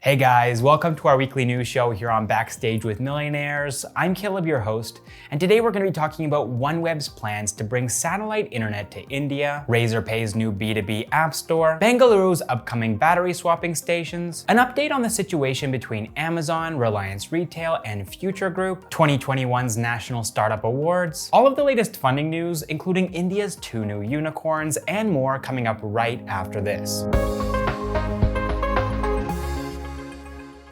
Hey guys, welcome to our weekly news show here on Backstage with Millionaires. I'm Caleb, your host, and today we're going to be talking about OneWeb's plans to bring satellite internet to India, Razorpay's new B2B app store, Bengaluru's upcoming battery swapping stations, an update on the situation between Amazon, Reliance Retail, and Future Group, 2021's National Startup Awards, all of the latest funding news, including India's 2 new unicorns, and more coming up right after this.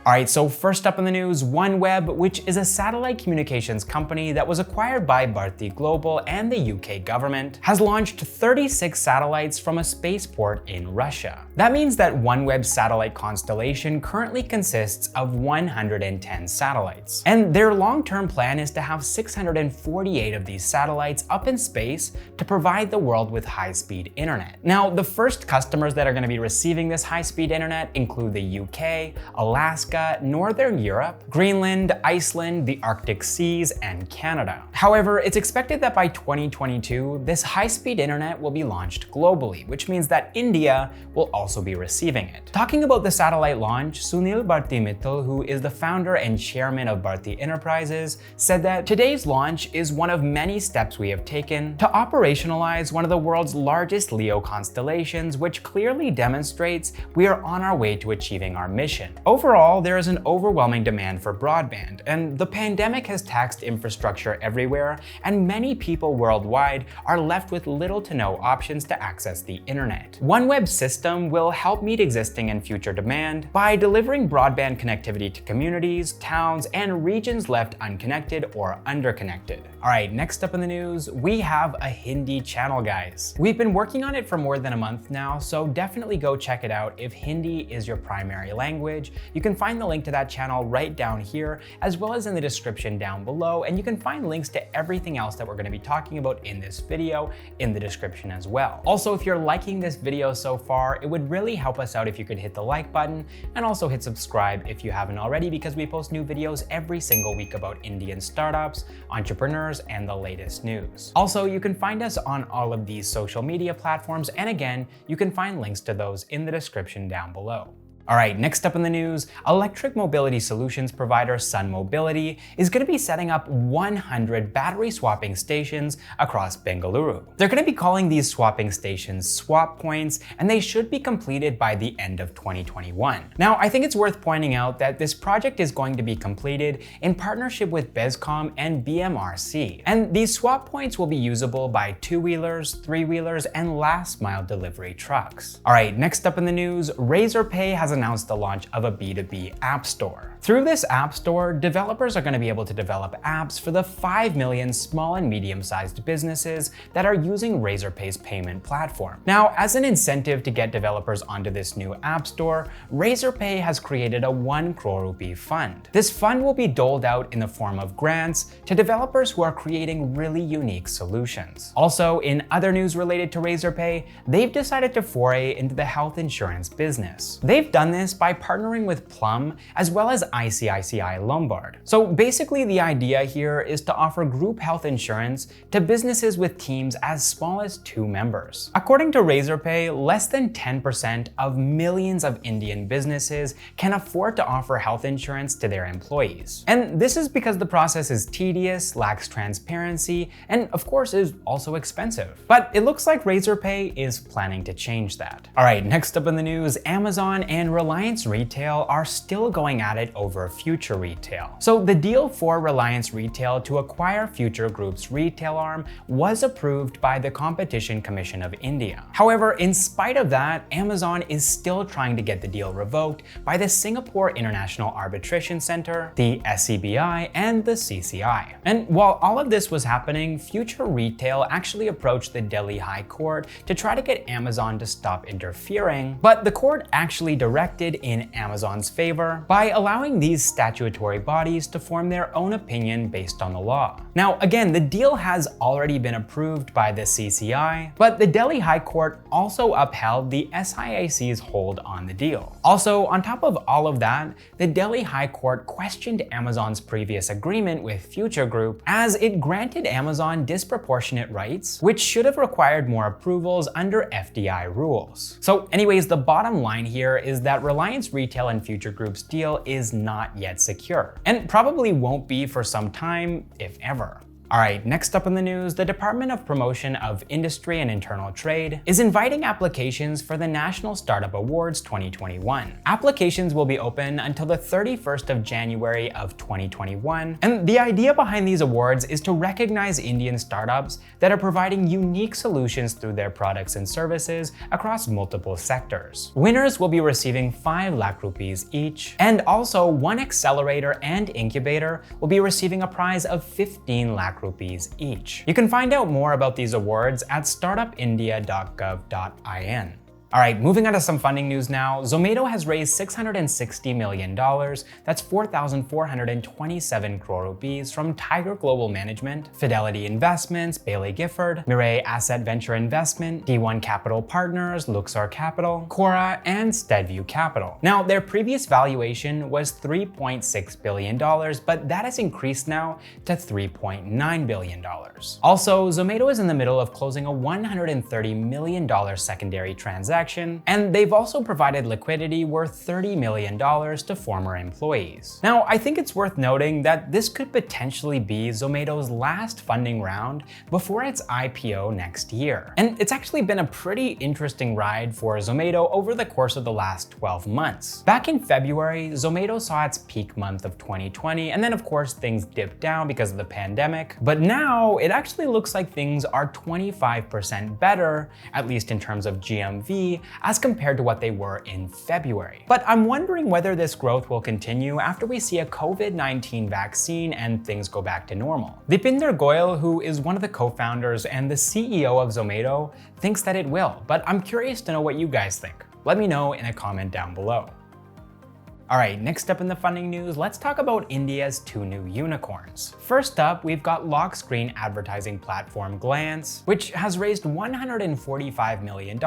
Alright, so first up in the news, OneWeb, which is a satellite communications company that was acquired by Bharti Global and the UK government, has launched 36 satellites from a spaceport in Russia. That means that OneWeb's satellite constellation currently consists of 110 satellites. And their long-term plan is to have 648 of these satellites up in space to provide the world with high-speed internet. Now, the first customers that are going to be receiving this high-speed internet include the UK, Alaska, Northern Europe, Greenland, Iceland, the Arctic seas, and Canada. However, it's expected that by 2022, this high-speed internet will be launched globally, which means that India will also be receiving it. Talking about the satellite launch, Sunil Bharti Mittal, who is the founder and chairman of Bharti Enterprises, said that today's launch is one of many steps we have taken to operationalize one of the world's largest LEO constellations, which clearly demonstrates we are on our way to achieving our mission. Overall, there is an overwhelming demand for broadband, and the pandemic has taxed infrastructure everywhere, and many people worldwide are left with little to no options to access the internet. OneWeb's system will help meet existing and future demand by delivering broadband connectivity to communities, towns, and regions left unconnected or underconnected. Alright, next up in the news, we have a Hindi channel, guys. We've been working on it for more than a month now, so definitely go check it out if Hindi is your primary language. You can find the link to that channel right down here, as well as in the description down below, and you can find links to everything else that we're going to be talking about in this video in the description as well. Also, if you're liking this video so far, it would really help us out if you could hit the like button and also hit subscribe if you haven't already, because we post new videos every single week about Indian startups, entrepreneurs, and the latest news. Also, you can find us on all of these social media platforms, and again, you can find links to those in the description down below. Alright, next up in the news, electric mobility solutions provider Sun Mobility is going to be setting up 100 battery swapping stations across Bengaluru. They're going to be calling these swapping stations swap points, and they should be completed by the end of 2021. Now, I think it's worth pointing out that this project is going to be completed in partnership with Bezcom and BMRC, and these swap points will be usable by two-wheelers, three-wheelers, and last-mile delivery trucks. Alright, next up in the news, Razorpay has announced the launch of a B2B app store. Through this app store, developers are going to be able to develop apps for the 5 million small and medium-sized businesses that are using Razorpay's payment platform. Now, as an incentive to get developers onto this new app store, Razorpay has created a 1 crore rupee fund. This fund will be doled out in the form of grants to developers who are creating really unique solutions. Also, in other news related to Razorpay, they've decided to foray into the health insurance business. They've done this by partnering with Plum as well as ICICI Lombard. So basically, the idea here is to offer group health insurance to businesses with teams as small as 2 members. According to Razorpay, less than 10% of millions of Indian businesses can afford to offer health insurance to their employees. And this is because the process is tedious, lacks transparency, and of course is also expensive. But it looks like Razorpay is planning to change that. Alright, next up in the news, Amazon and Reliance Retail are still going at it over Future Retail. So the deal for Reliance Retail to acquire Future Group's retail arm was approved by the Competition Commission of India. However, in spite of that, Amazon is still trying to get the deal revoked by the Singapore International Arbitration Center, the SCBI, and the CCI. And while all of this was happening, Future Retail actually approached the Delhi High Court to try to get Amazon to stop interfering, but the court actually directed in Amazon's favor by allowing these statutory bodies to form their own opinion based on the law. Now, again, the deal has already been approved by the CCI, but the Delhi High Court also upheld the SIAC's hold on the deal. Also, on top of all of that, the Delhi High Court questioned Amazon's previous agreement with Future Group as it granted Amazon disproportionate rights, which should have required more approvals under FDI rules. So anyways, the bottom line here is that that Reliance Retail and Future Group's deal is not yet secure, and probably won't be for some time, if ever. Alright, next up in the news, the Department of Promotion of Industry and Internal Trade is inviting applications for the National Startup Awards 2021. Applications will be open until the 31st of January of 2021, and the idea behind these awards is to recognize Indian startups that are providing unique solutions through their products and services across multiple sectors. Winners will be receiving 5 lakh rupees each, and also one accelerator and incubator will be receiving a prize of 15 lakh rupees each. You can find out more about these awards at startupindia.gov.in. Alright, moving on to some funding news now. Zomato has raised $660 million, that's 4,427 crore rupees, from Tiger Global Management, Fidelity Investments, Bailey Gifford, Mirae Asset Venture Investment, D1 Capital Partners, Luxor Capital, Crore, and Steadview Capital. Now, their previous valuation was $3.6 billion, but that has increased now to $3.9 billion. Also, Zomato is in the middle of closing a $130 million secondary transaction, and they've also provided liquidity worth $30 million to former employees. Now, I think it's worth noting that this could potentially be Zomato's last funding round before its IPO next year. And it's actually been a pretty interesting ride for Zomato over the course of the last 12 months. Back in February, Zomato saw its peak month of 2020, and then of course things dipped down because of the pandemic. But now it actually looks like things are 25% better, at least in terms of GMV, as compared to what they were in February. But I'm wondering whether this growth will continue after we see a COVID-19 vaccine and things go back to normal. Dipinder Goyal, who is one of the co-founders and the CEO of Zomato, thinks that it will, but I'm curious to know what you guys think. Let me know in a comment down below. Alright, next up in the funding news, let's talk about India's 2 new unicorns. First up, we've got lock screen advertising platform Glance, which has raised $145 million,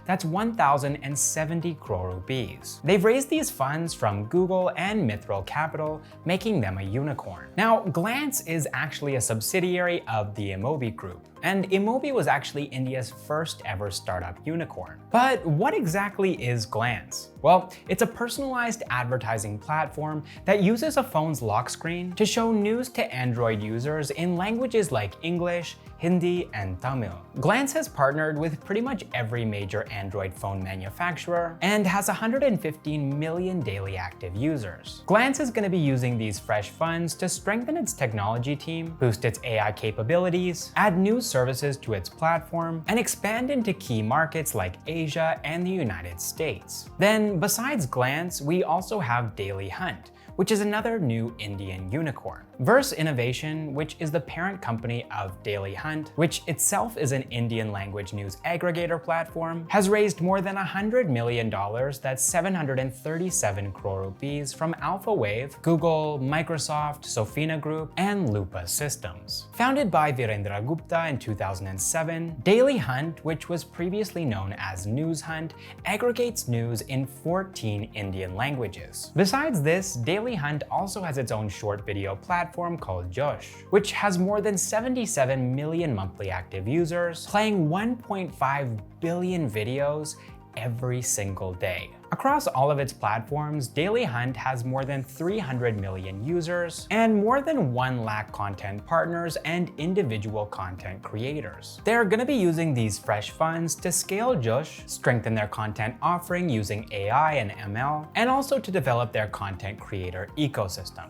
that's 1,070 crore rupees. They've raised these funds from Google and Mithril Capital, making them a unicorn. Now, Glance is actually a subsidiary of the Emobi Group, and Emobi was actually India's first ever startup unicorn. But what exactly is Glance? Well, it's a personalized advertising platform that uses a phone's lock screen to show news to Android users in languages like English, Hindi, and Tamil. Glance has partnered with pretty much every major Android phone manufacturer and has 115 million daily active users. Glance is going to be using these fresh funds to strengthen its technology team, boost its AI capabilities, add new services to its platform, and expand into key markets like Asia and the United States. Then, besides Glance, we also have Dailyhunt, which is another new Indian unicorn. Verse Innovation, which is the parent company of Dailyhunt, which itself is an Indian language news aggregator platform, has raised more than $100 million, that's 737 crore rupees, from AlphaWave, Google, Microsoft, Sofina Group, and Lupa Systems. Founded by Virendra Gupta in 2007, Dailyhunt, which was previously known as NewsHunt, aggregates news in 14 Indian languages. Besides this, Dailyhunt also has its own short video platform called Josh, which has more than 77 million monthly active users, playing 1.5 billion videos every single day. Across all of its platforms, Dailyhunt has more than 300 million users and more than 1 lakh content partners and individual content creators. They're going to be using these fresh funds to scale Josh, strengthen their content offering using AI and ML, and also to develop their content creator ecosystem.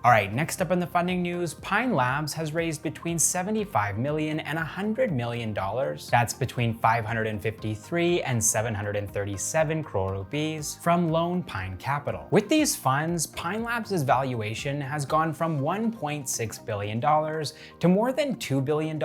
Alright, next up in the funding news, Pine Labs has raised between $75 million and $100 million, that's between 553 and 737 crore rupees, from Lone Pine Capital. With these funds, Pine Labs' valuation has gone from $1.6 billion to more than $2 billion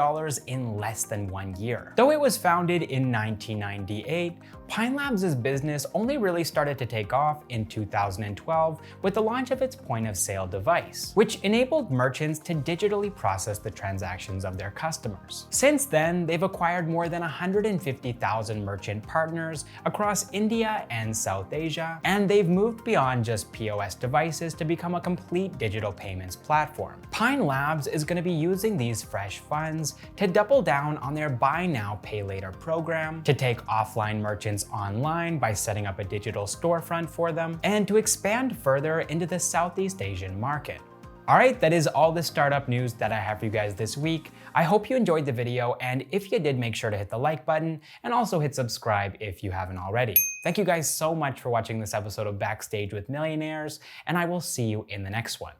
in less than 1 year. Though it was founded in 1998, Pine Labs' business only really started to take off in 2012 with the launch of its point-of-sale device, which enabled merchants to digitally process the transactions of their customers. Since then, they've acquired more than 150,000 merchant partners across India and South Asia, and they've moved beyond just POS devices to become a complete digital payments platform. Pine Labs is going to be using these fresh funds to double down on their Buy Now, Pay Later program, to take offline merchants audience online by setting up a digital storefront for them, and to expand further into the Southeast Asian market. Alright, that is all the startup news that I have for you guys this week. I hope you enjoyed the video, and if you did, make sure to hit the like button and also hit subscribe if you haven't already. Thank you guys so much for watching this episode of Backstage with Millionaires, and I will see you in the next one.